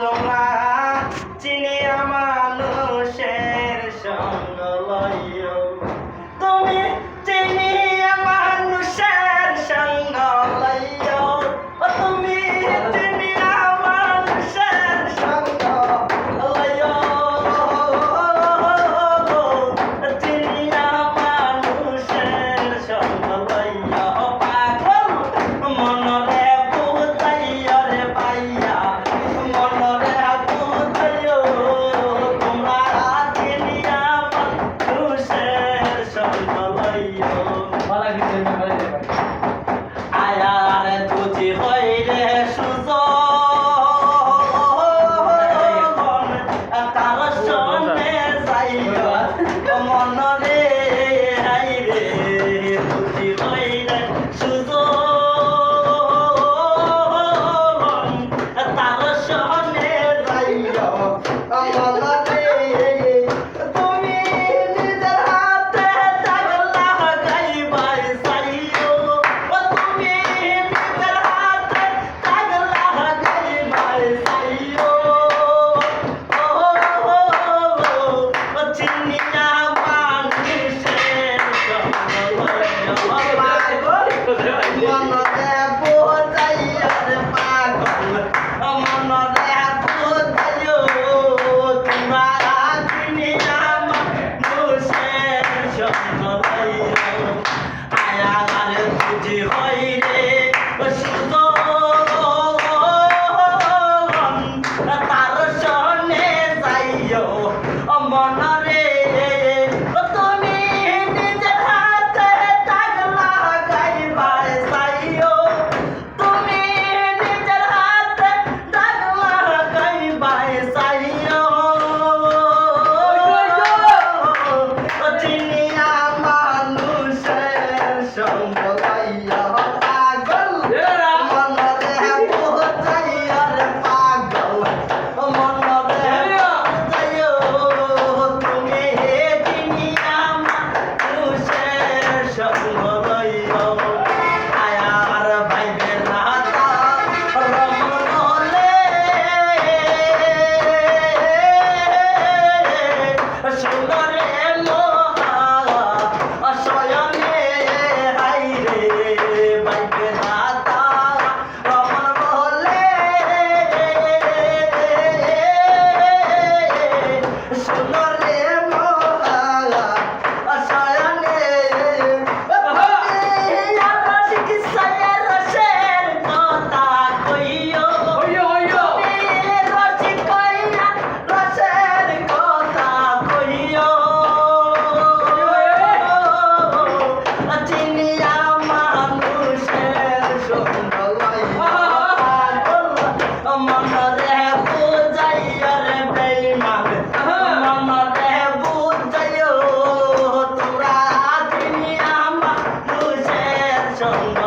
তোমরা চিনিয়া মানুষের সঙ্গ লইও, তুমি চিনিয়া মানুষের সঙ্গ লইও, তুমি চিনিয়া মানুষের সঙ্গ লইও, চিনিয়া মানুষের সঙ্গ লইও পাগল মনরে বুঝাইও রে পাইয়া, মনরে বুঝাইও তোমরা চিনিয়া মানুষের সঙ্গ লইও। আয়ার তুজি হইরে সুজন তার সনে যাইও মনরে আইরে তুজি হইরে সুজন তার সনে যাইও মনরে, তুমি নিজের হাতে তাগলা গাইবাই চাইও, তুমি নিজের হাতে তাগলা গাইবাই চাইও, চিনিয়া মানুষের সঙ্গ লইও পাগল মনরে বুঝাইও রে পাগল মনরে বুঝাইও তোমরা চিনিয়া মানুষের সঙ্গ লইও। আয়ার তুজি হইরে সুজন তার সনে যাইও মনরে, তুমি নিজের হাতে তাগলা গাইবাই চাইও, তুমি নিজের হাতে তাগলা গাইবাই চাইও, চিনিয়া মানুষের সঙ্গ লইও পাগল মনরে বুঝাইও রে পাগল মনরে বুঝাইও, তুমি চিনিয়া মানুষের সঙ্গ লইও। আয়ার ভাইবে রাতা রমনলে সুন্দরে মহা শয়নে হাইরে ভাইবে রাতা রমন বলে সুন্দরে মহা শয়নে চিকিৎসায়ের রসের কথা কইও, রসিকইয়া রসের কথা কইও, চিনিয়া মানুষের সঙ্গ লইও পাগল মনরে বুঝাইও রে বেঈমান মনরে বুঝাইও তোমরা চিনিয়া মানুষের সঙ্গ